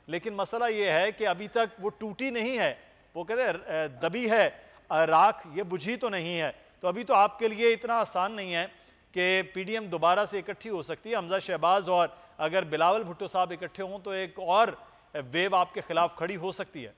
लेकिन मसला ये है कि अभी तक वो टूटी नहीं है, वो कहते हैं दबी है राख, ये बुझी तो नहीं है। तो अभी तो आपके लिए इतना आसान नहीं है कि पीडीएम दोबारा से इकट्ठी हो सकती है। हमजा शहबाज और अगर बिलावल भुट्टो साहब इकट्ठे हों तो एक और वेव आपके खिलाफ खड़ी हो सकती है।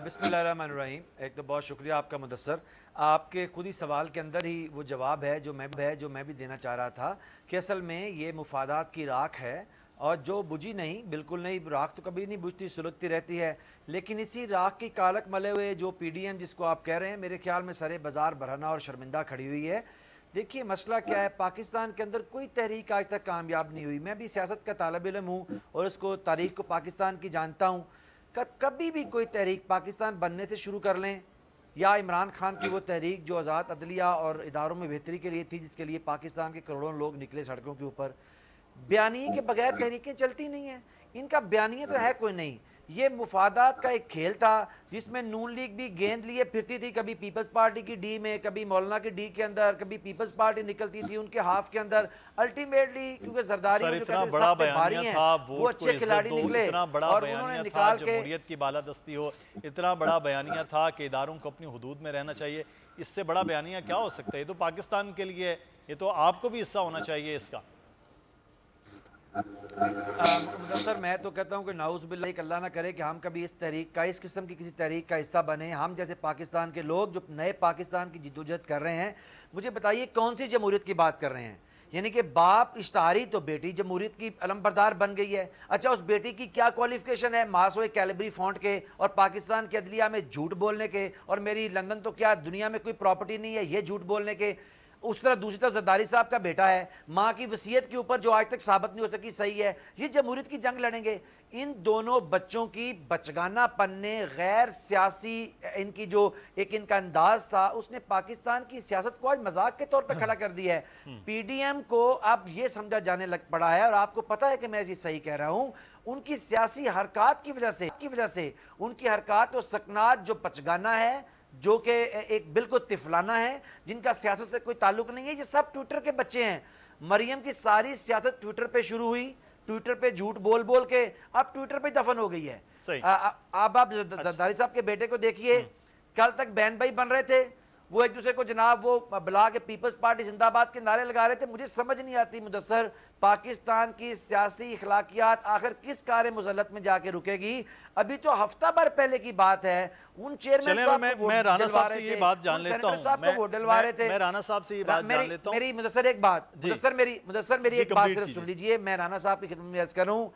बिस्मिल्लाहिर्रहमानिर्रहीम। एक तो बहुत शुक्रिया आपका मुदस्सर, आपके खुद ही सवाल के अंदर ही वो जवाब है जो मैं भी देना चाह रहा था कि असल में ये मुफादात की राख है और जो बुझी नहीं, बिल्कुल नहीं, राख तो कभी नहीं बुझती, सुलगती रहती है। लेकिन इसी राख की कालक मले हुए जो पीडीएम जिसको आप कह रहे हैं, मेरे ख्याल में सारे बाजार बरहना और शर्मिंदा खड़ी हुई है। देखिए मसला क्या है, पाकिस्तान के अंदर कोई तहरीक आज तक कामयाब नहीं हुई। मैं भी सियासत का तालिब इल्म हूँ और उसको तारीख को पाकिस्तान की जानता हूँ। कभी भी कोई तहरीक पाकिस्तान बनने से शुरू कर लें, या इमरान खान की वो तहरीक जो आज़ाद अदलिया और इदारों में बेहतरी के लिए थी, जिसके लिए पाकिस्तान के करोड़ों लोग निकले सड़कों के ऊपर, बयानिए के बगैर तहरीकें चलती नहीं हैं। इनका बयानिए तो है कोई नहीं। ये मुफादात का एक खेल था जिसमें नून लीग भी गेंद लिए फिरती थी, कभी पीपल्स पार्टी की डी में, कभी मौलाना की डी के अंदर, कभी पीपल्स पार्टी निकलती थी उनके हाफ के अंदर। अल्टीमेटली क्योंकि जरदारी जो कहते हैं सब पे भारी हैं, वो अच्छे खिलाड़ी निकले और उन्होंने निकाल के जमहूरियत की बालादस्ती हो। इतना बड़ा बयानिया था कि इदारों को अपनी हुदूद में रहना चाहिए। इससे बड़ा बयानिया क्या हो सकता है? ये तो पाकिस्तान के लिए, ये तो आपको भी हिस्सा होना चाहिए इसका। मुदस्सर, मैं तो कहता हूँ कि नाउज़ बिल्लाह, अल्लाह ना करे कि हम कभी इस तहरीक का, इस किस्म की किसी तहरीक का हिस्सा बने। हम जैसे पाकिस्तान के लोग जो नए पाकिस्तान की जिद्दोजहद कर रहे हैं, मुझे बताइए कौन सी जमहूरियत की बात कर रहे हैं? यानी कि बाप इश्तारी तो बेटी जमहूरियत की अलमबरदार बन गई है। अच्छा, उस बेटी की क्या क्वालिफिकेशन है? मासोए कैलिबरी फॉन्ट के और पाकिस्तान के अदलिया में झूठ बोलने के, और मेरी लंदन तो क्या दुनिया में कोई प्रॉपर्टी नहीं है, ये झूठ बोलने के। उस तरह दूसरी तरफ जरदारी साहब का बेटा है, माँ की वसीयत के ऊपर जो आज तक साबित नहीं हो सकी सही है, ये जमहूरियत की जंग लड़ेंगे। इन दोनों बच्चों की बचगाना पन्ने, गैर सियासी इनकी जो एक इनका अंदाज था, उसने पाकिस्तान की सियासत को आज मजाक के तौर पर खड़ा कर दिया है। पीडीएम को अब ये समझा जाने लग पड़ा है, और आपको पता है कि मैं ये सही कह रहा हूँ, उनकी सियासी हरकत की वजह से उनकी हरकत और सकनात जो बचगाना है, जो कि एक बिल्कुल तिफलाना है, जिनका सियासत से कोई ताल्लुक नहीं है, ये सब ट्विटर के बच्चे हैं। मरियम की सारी सियासत ट्विटर पे शुरू हुई, ट्विटर पे झूठ बोल बोल के अब ट्विटर पे दफन हो गई है। अब आप जरदारी साहब के बेटे को देखिए, कल तक बहन भाई बन रहे थे, वो एक दूसरे को जनाब वो बुला के पीपल्स पार्टी जिंदाबाद के नारे लगा रहे थे। मुझे समझ नहीं आती मुदस्सर, पाकिस्तान की सियासी इखलाकियात आखिर किस कार्य मुसल्लत में जाके रुकेगी? अभी तो हफ्ता भर पहले की बात है, उन चेयरमैन साहब मैं राणा साहब से ये बात जान लेता हूं, मैं वोट डलवा रहे थे। मैं राणा साहब से ये बात जान लेता हूं। मेरी मुदस्सर एक बात, मुदस्सर मेरी एक बात सिर्फ सुन लीजिए, मैं राणा साहब की खिदमत में अर्ज करूं।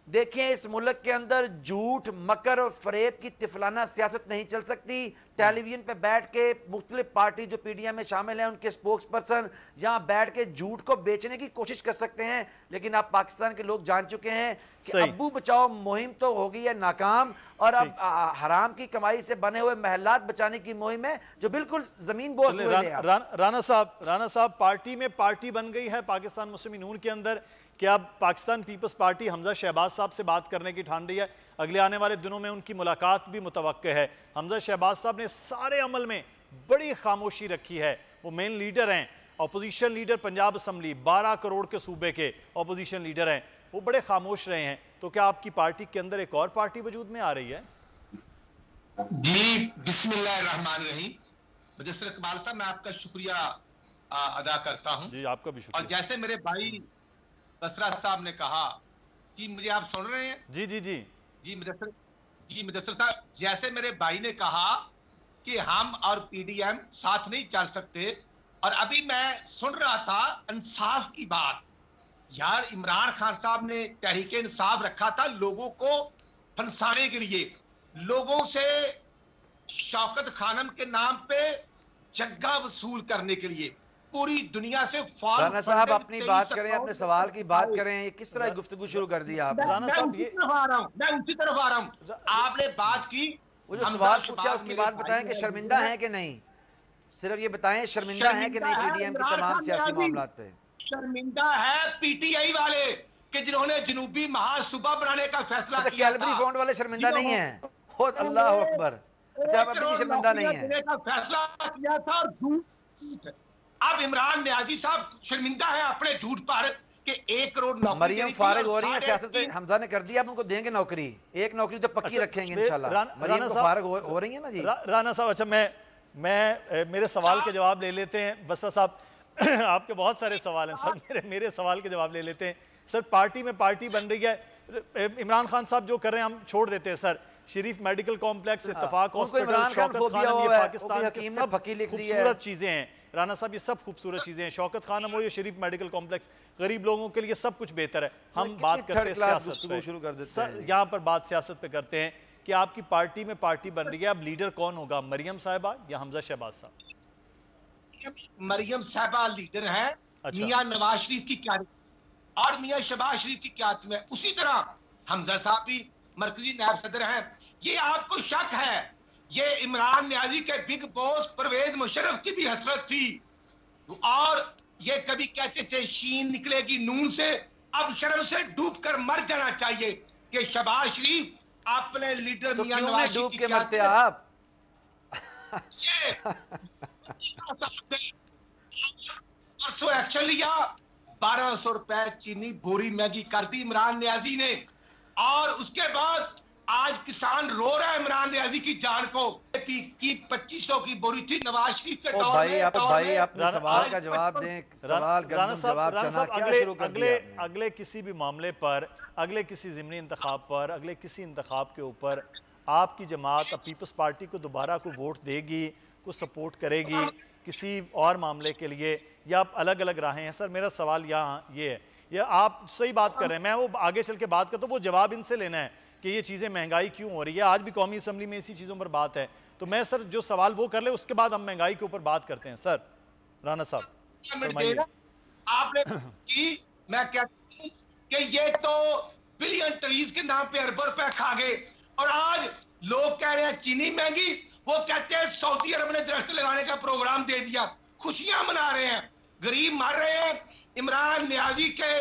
देखें, इस मुल्क के अंदर झूठ, मकर और फरेब की तिफलाना सियासत नहीं चल सकती। टेलीविजन पे बैठ के मुख्तलिफ पार्टी जो पीडीएम में शामिल हैं, उनके स्पोक्स पर्सन यहाँ बैठ के झूठ को बेचने की कोशिश कर सकते हैं, लेकिन अब पाकिस्तान के लोग जान चुके हैं कि अब्बू बचाओ मुहिम तो हो गई है नाकाम, और अब हराम की कमाई से बने हुए महलात बचाने की मुहिम है जो बिल्कुल जमीन बोझ हुए हैं। राणा साहब, पार्टी में पार्टी बन गई है पाकिस्तान मुस्लिम नून के अंदर कि अब पाकिस्तान पीपल्स पार्टी हमजा शहबाज साहब से बात करने की ठान रही है। अगले आने वाले दिनों में उनकी मुलाकात भी मुतवक्के है। हमजा शहबाज साहब ने सारे अमल में बड़ी खामोशी रखी है। वो मेन लीडर हैं, opposition leader Punjab assembly, 12 crore के सूबे के अपोजिशन लीडर हैं, वो बड़े खामोश रहे हैं। तो क्या आपकी पार्टी के अंदर एक और पार्टी वजूद में आ रही है? जी, बिस्मिल्लाहिर्रहमानिर्रहीम। मुदस्सिर इकबाल साहब, मैं आपका शुक्रिया अदा करता हूं। जी, आपका भी शुक्रिया। और जैसे मेरे भाई बसरा साहब ने कहा, जी मुझे आप सुन रहे हैं? जी जी जी जी मुदस्सिर साहब, जैसे मेरे भाई ने कहा कि हम और पीडीएम साथ नहीं चल सकते, और अभी मैं सुन रहा था इंसाफ की बात। यार, इमरान खान साहब ने तहरीक इंसाफ रखा था लोगों को फंसाने के लिए, लोगों से शौकत खानम के नाम पे जग्गा वसूल करने के लिए, पूरी दुनिया से राणा साहब अपनी बात करें, अपने सवाल की बात करें। ये किस तरह गुफ्तगू शुरू कर दी आप? राणा साहब, मैं उसी तरफ आ रहा हूं। आपने बात की, वो जो सवाल पूछा उसकी बात बताएं कि शर्मिंदा है कि नहीं, सिर्फ ये बताएं शर्मिंदा है कि नहीं पीडीएम के तमाम सियासी मामलात पे? शर्मिंदा है पीटीआई वाले कि जिन्होंने जनूबी महासूबा बनाने का फैसला किया था। कैलबरी फॉन्ट वाले शर्मिंदा नहीं है? अल्लाह अकबर। अच्छा, अब भी शर्मिंदा नहीं है? फैसला किया था। और अब इमरान न्याजी साहब शर्मिंदा है अपने झूठ पर कि 1 करोड़ नौकरी मरियम फारिग हो रही है सियासत से, हमजा ने कर दिया, अब उनको देंगे नौकरी, एक नौकरी तो पक्की रखेंगे इंशाल्लाह। मरियम फारिग हो रही है ना जी। राना साहब, अच्छा मैं मेरे सवाल के जवाब ले लेते हैं बसरा साहब। आपके बहुत सारे सवाल हैं सर, मेरे सवाल के जवाब ले लेते हैं सर। पार्टी में पार्टी बन रही है, इमरान खान साहब जो कर रहे हैं हम छोड़ देते हैं सर। शरीफ मेडिकल कॉम्प्लेक्स, इत्तेफाक हॉस्पिटल, शौकत खानम, ये पाकिस्तान के सब खूबसूरत चीजें हैं राना साहब, ये सब खूबसूरत चीजें हैं। शौकत खानम हो, ये शरीफ मेडिकल कॉम्प्लेक्स, गरीब लोगों के लिए सब कुछ बेहतर है। हम बात करते हैं सियासत पे, शुरू कर देते हैं यहाँ पर बात सियासत पे करते हैं कि आपकी पार्टी में पार्टी बन रही है, अब लीडर कौन होगा, मरियम साहिबा या हमजा शहबाज साहब? मरियम साहिबा लीडर है। अच्छा। मियां नवाज शरीफ की क्या और मियां शहबाज शरीफ की क्यादत में, उसी तरह हमजा साहब भी मरकजी नायब सदर हैं। ये आपको शक है, ये इमरान न्याजी के बिग बॉस परवेज मुशर्रफ की भी हसरत थी, और ये कभी कहते थे शीन निकलेगी नून से, अब शर्म से डूब कर मर जाना चाहिए कि शहबाज शरीफ अपने लीडर तो मियां नवाज डूब शरीफ के मरते आप। परसों एक्शन लिया, 1200 रुपए चीनी बोरी महंगी कर दी इमरान न्याजी ने, और उसके बाद आज किसान रो रहा है इमरान न्याजी की जान को की 2500 की बोरी थी नवाज शरीफ के दौर में। भाई अपने सवाल का जवाब दें। सवाल अगले किसी भी मामले पर, अगले किसी ज़िमनी इंतखाब पर, अगले किसी इंतखाब के ऊपर आपकी जमात पीपल्स पार्टी को दोबारा को वोट देगी, को सपोर्ट करेगी किसी और मामले के लिए, या आप अलग अलग राहें हैं? सर मेरा सवाल यहाँ ये है, ये आप सही बात कर रहे हैं, मैं वो आगे चल के बात करता हूँ, वो जवाब इनसे लेना है कि ये चीज़ें महंगाई क्यों हो रही है। आज भी कौमी असम्बली में इसी चीज़ों पर बात है, तो मैं सर जो सवाल वो कर ले, उसके बाद हम महंगाई के ऊपर बात करते हैं। सर राना साहब आपने की, मैं कहता हूं कि ये तो बिलियन ट्रीज के नाम पे अरबों रुपए खा गए, और आज लोग कह रहे हैं चीनी महंगी, वो कहते हैं सऊदी अरब ने दरख्त लगाने का प्रोग्राम दे दिया, खुशियां मना रहे हैं, गरीब मर रहे हैं। इमरान न्याजी के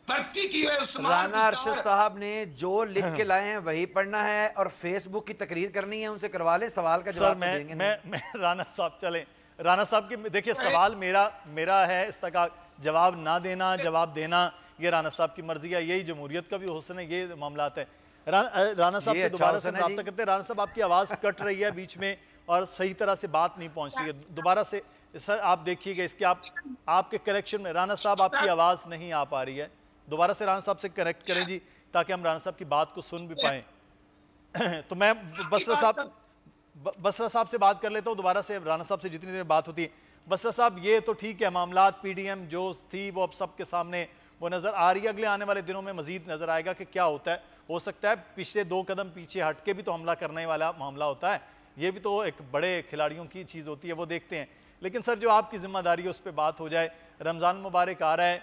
भर्ती की राना अरशद साहब ने जो लिख के लाए हैं वही पढ़ना है, और फेसबुक की तकरीर करनी है, उनसे करवा ले, सवाल का जवाब देंगे। मैं राना साहब चलें, राना साहब की देखिए सवाल मेरा है, इस तक जवाब ना देना जवाब देना ये राना साहब की मर्जी है, यही जमहूरियत का भी हुस्न है, ये मामलात है। राना साहब से दोबारा से रब्ता करते हैं। राना साहब आपकी आवाज़ कट रही है बीच में और सही तरह से बात नहीं पहुंच रही है, दोबारा से सर आप देखिएगा इसके, आपके करेक्शन में राना साहब आपकी आवाज़ नहीं आ पा रही है, दोबारा से राना साहब से कनेक्ट करें जी, ताकि हम राना साहब की बात को सुन भी पाएं। तो मैं बसरा साहब से बात कर लेता हूँ दोबारा से, राना साहब से जितनी देर बात होती है। बसरा साहब ये तो ठीक है, मामलात पीडीएम जो थी वो अब सबके सामने वो नज़र आ रही है, अगले आने वाले दिनों में मजीद नज़र आएगा कि क्या होता है। हो सकता है पिछले 2 कदम पीछे हट के भी तो हमला करने वाला मामला होता है, ये भी तो एक बड़े खिलाड़ियों की चीज़ होती है, वो देखते हैं। लेकिन सर जो आपकी जिम्मेदारी है उस पर बात हो जाए। रमज़ान मुबारक आ रहा है,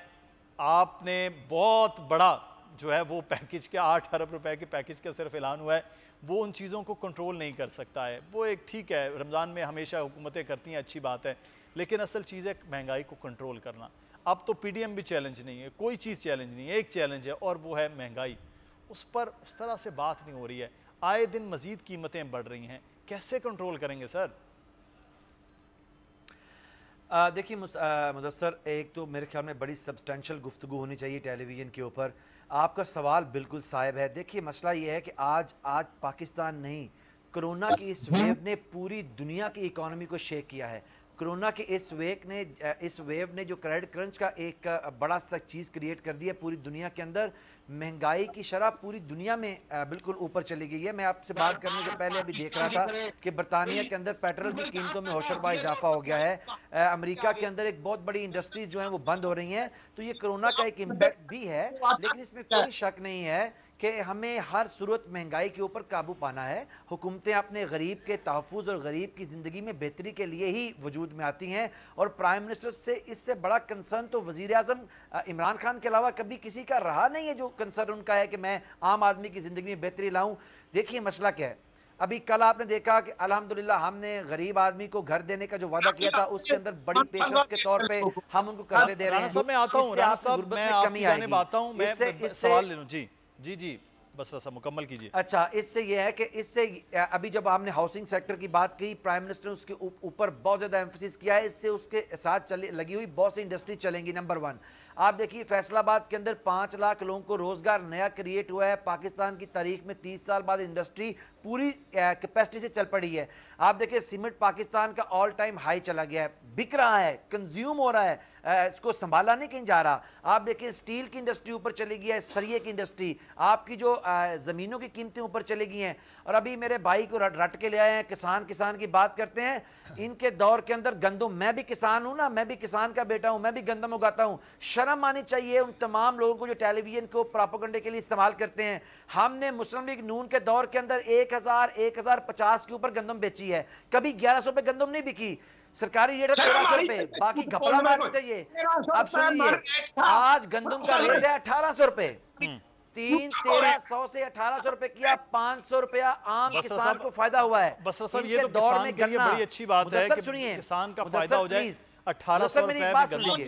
आपने बहुत बड़ा जो है वो पैकेज के 8 अरब रुपए के पैकेज का सिर्फ ऐलान हुआ है, वो उन चीज़ों को कंट्रोल नहीं कर सकता है। वो एक ठीक है, रमज़ान में हमेशा हुकूमतें करती हैं, अच्छी बात है, लेकिन असल चीज़ है महंगाई को कंट्रोल करना। अब तो पीडीएम भी चैलेंज नहीं है, कोई चीज़ चैलेंज नहीं है, एक चैलेंज है और वो है महंगाई। उस पर उस तरह से बात नहीं हो रही है, आए दिन मज़ीद कीमतें बढ़ रही हैं, कैसे कंट्रोल करेंगे सर? देखिए मुदस्सर, एक तो मेरे ख्याल में बड़ी सब्सटेंशियल गुफ्तगू होनी चाहिए टेलीविज़न के ऊपर। आपका सवाल बिल्कुल साहिब है। देखिए मसला ये है कि आज पाकिस्तान नहीं, कोरोना की इस वेव ने पूरी दुनिया की इकॉनमी को शेक किया है। कोरोना के इस वेव ने जो क्रेडिट क्रंच का एक बड़ा सा चीज़ क्रिएट कर दिया पूरी दुनिया के अंदर। महंगाई की शरह पूरी दुनिया में बिल्कुल ऊपर चली गई है। मैं आपसे बात करने से पहले अभी देख रहा था कि बरतानिया के अंदर पेट्रोल की कीमतों में होशरबा इजाफा हो गया है। अमेरिका के अंदर एक बहुत बड़ी इंडस्ट्रीज जो हैं वो बंद हो रही हैं। तो ये कोरोना का एक इम्पैक्ट भी है, लेकिन इसमें कोई शक नहीं है कि हमें हर सूरत महंगाई के ऊपर काबू पाना है। हुकूमतें अपने गरीब के तहफ़्फ़ुज़ और गरीब की ज़िंदगी में बेहतरी के लिए ही वजूद में आती हैं, और प्राइम मिनिस्टर से इससे बड़ा कंसर्न तो वज़ीर आज़म इमरान खान के अलावा कभी किसी का रहा नहीं है, जो कंसर्न उनका है कि मैं आम आदमी की ज़िंदगी में बेहतरी लाऊँ। देखिए मसला क्या है, अभी कल आपने देखा कि अल्हम्दुलिल्लाह हमने गरीब आदमी को घर देने का जो वादा किया था उसके अंदर बड़ी पेशरत के तौर पे हम उनको कर्जे दे रहे हैं। जी बसरा साहब मुकम्मल कीजिए। अच्छा, इससे यह है कि इससे अभी जब हमने हाउसिंग सेक्टर की बात की, प्राइम मिनिस्टर ने उसके ऊपर बहुत ज़्यादा एम्फोसिस किया है। इससे उसके साथ लगी हुई बहुत सी इंडस्ट्री चलेंगी, नंबर 1। आप देखिए फैसलाबाद के अंदर 5 लाख लोगों को रोजगार नया क्रिएट हुआ है। पाकिस्तान की तारीख में 30 साल बाद इंडस्ट्री पूरी कैपेसिटी से चल पड़ी है। आप देखिए सीमेंट पाकिस्तान का ऑल टाइम हाई चला गया है, बिक रहा है, कंज्यूम हो रहा है, इसको संभाला नहीं कहीं जा रहा। आप देखिए स्टील की इंडस्ट्री ऊपर चली गई है, सरिये की इंडस्ट्री, आपकी जो ज़मीनों की कीमतें ऊपर चली गई हैं। और अभी मेरे भाई को रट के ले आए हैं, किसान की बात करते हैं। इनके दौर के अंदर गंदम, मैं भी किसान हूं ना, मैं भी किसान का बेटा हूं, मैं भी गंदम उगाता हूं। शर्म आनी चाहिए उन तमाम लोगों को जो टेलीविजन को प्रोपेगेंडे के लिए इस्तेमाल करते हैं। हमने मुस्लिम लीग नून के दौर के अंदर 1050 के ऊपर गंदम बेची है, कभी 1100 पे गंदम नहीं बिकी। सरकारी रेट है 1300 रुपए, बाकी घपला मारते ये। अब सुनिए, आज गंदम का रेट है 1800 रुपए, 1300 से 1800 रुपए किया, 500 रुपया आम किसान को फायदा हुआ है। बस साहब ये तो किसान के लिए बड़ी अच्छी बात है कि किसान का फायदा हो जाए। 1800 रुपए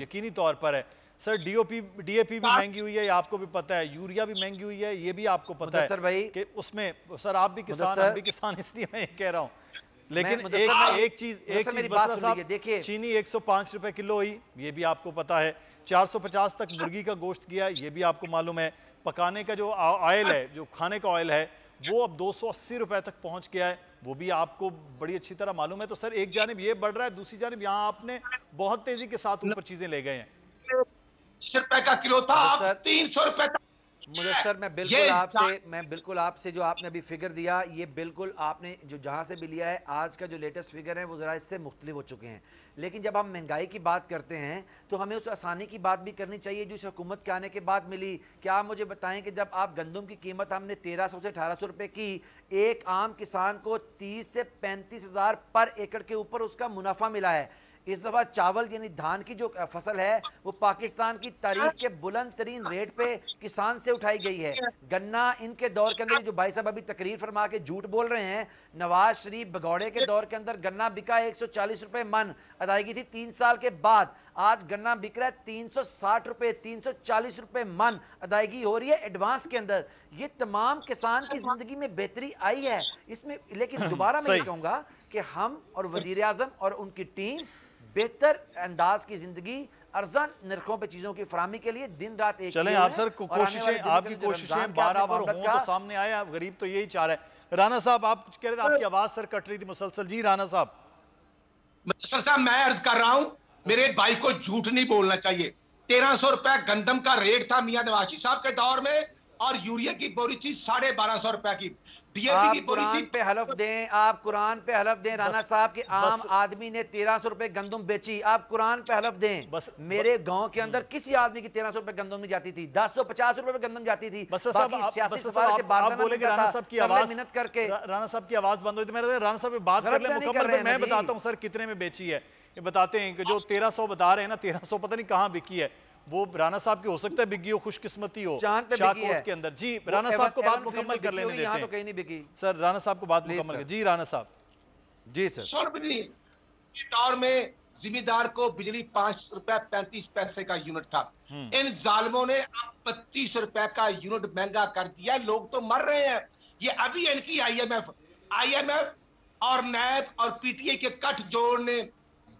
यकीनी तौर पर है सर। डीएपी भी महंगी हुई है, आपको भी पता है, यूरिया भी महंगी हुई है, ये भी आपको पता है सर भाई कि उसमें सर आप भी किसान, हम भी किसान, इसलिए मैं कह रहा हूँ। लेकिन एक चीज देखिए, चीनी 105 रुपए किलो हुई, ये भी आपको पता है। 450 तक मुर्गी का गोश्त गया, ये भी आपको मालूम है। पकाने का जो ऑयल है, जो खाने का ऑयल है, वो अब 280 रुपए तक पहुंच गया है, वो भी आपको बड़ी अच्छी तरह मालूम है। तो सर एक जानिब ये बढ़ रहा है, दूसरी जानिब यहाँ आपने बहुत तेजी के साथ ऊपर चीजें ले गए हैं। 30 रुपए का किलो था, अब 300 रुपए का। मुदस्सर मैं बिल्कुल आपसे जो आपने अभी फिगर दिया, ये बिल्कुल आपने जो जहां से भी लिया है, आज का जो लेटेस्ट फिगर है वो जरा इससे मुख्तलिफ हो चुके हैं। लेकिन जब हम महंगाई की बात करते हैं तो हमें उस आसानी की बात भी करनी चाहिए जो इस हुकूमत के आने के बाद मिली। क्या आप मुझे बताएं कि जब आप गंदम की कीमत हमने 1300 से 1800 रुपए की, एक आम किसान को 30 से 35 हज़ार पर एकड़ के ऊपर उसका मुनाफा मिला है। इस दफा चावल यानी धान की जो फसल है वो पाकिस्तान की तारीख के बुलंद तरीन रेट पे किसान से उठाई गई है। गन्ना इनके दौर के अंदर, जो भाई साहब अभी तकरीर फरमा के झूठ बोल रहे हैं, नवाज शरीफ भगौड़े के दौर के अंदर गन्ना बिका 140 रुपए मन, अदायगी थी 3 साल के बाद। आज गन्ना बिक रहा है 360 रुपए, 340 रुपए मन, अदायगी हो रही है एडवांस के अंदर। ये तमाम किसान की जिंदगी में बेहतरी आई है इसमें। लेकिन दोबारा मैं ये कहूंगा कि हम और वजीर आजम और उनकी टीम बेहतर अंदाज की जिंदगी, अर्जन नरखों पे चीजों की फरामी के लिए दिन रात एक चलें। आप सर कोशिशें, आपकी कोशिशें बराबर हों तो सामने आए, गरीब तो यही चाह रहा है। राना साहब आप कुछ कह रहे थे, आपकी आवाज सर कट रही थी मुसलसल। जी राना साहब। सर साहब मैं अर्ज कर रहा हूं, मेरे भाई को झूठ नहीं बोलना चाहिए। 1300 रुपए गंदम का रेट था मियां नवाज शरीफ साहब के दौर में, और यूरिया की बोरी थी 1250 रुपए की। आप कुरान पे हलफ दें, आप कुरान पे हलफ दें राना साहब कि आम आदमी ने 1300 रुपए गंदम बेची। आप कुरान पे हलफ दें। मेरे गांव के अंदर किसी आदमी की 1300 रुपए गंदम नहीं जाती थी, 1050 रुपए गंदम जाती थी। राना साहब की आवाज मिन्नत करके, राना साहब की आवाज बंद हुई थी। मेरे राना साहब बात कर ले मुकम्मल, मैं बताता हूँ सर कितने में बेची है। ये बताते हैं कि जो 1300 बता रहे हैं ना, 1300 पता नहीं कहाँ बिकी है, वो राना साहब की हो सकता है बिकी हो, खुशकिस्मती हो शाहकोट के अंदर। जी राना साहब को बात मुकम्मल कर लेने देते हैं। तो कहीं नहीं बिकी सर, राना साहब को बात मुकम्मल। जी राना साहब। जी सर। दौर में जिम्मेदार को बिजली 5 रुपए 35 पैसे का यूनिट था, इन जालिमों ने अब 32 रुपए का यूनिट महंगा कर दिया। लोग तो मर रहे हैं। ये अभी इनकी IMF और नैब और PTI के कट जोड़ ने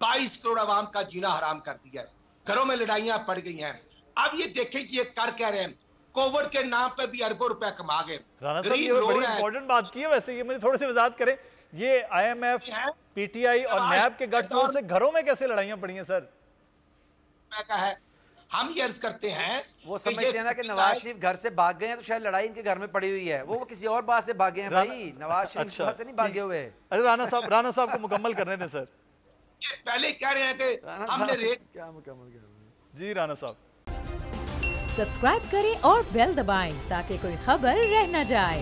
22 करोड़ आवाम का जीना हराम कर दिया है। घरों में लड़ाइयां पड़ गई हैं। अब ये देखें कि ये कर कह रहे हैं, कोविड के नाम पे भी अरबों रुपए कमा गए। राना साहब ये बड़ी इंपॉर्टेंट बात की है। वैसे ये मुझे थोड़ी सी वजाहत करें, ये IMF, PTI और नैब के गठजोड़ से घरों में कैसे लड़ाइयां पड़ी हैं सर? का है, हम ये अर्ज करते हैं, वो समझते हैं ना कि नवाज शरीफ घर से भाग गए हैं तो शायद लड़ाई इनके घर में पड़ी हुई है। वो किसी और बात से भागे हैं भाई, नवाज शरीफ से नहीं भागे हुए। अरे राना साहब को मुकम्मल करने दें सर। ये पहले कह रहे हैं कि हमने रेट क्या मुकम्मल किया। जी राना साहब। सब्सक्राइब करें और बेल दबाएं ताकि कोई खबर रह न जाए।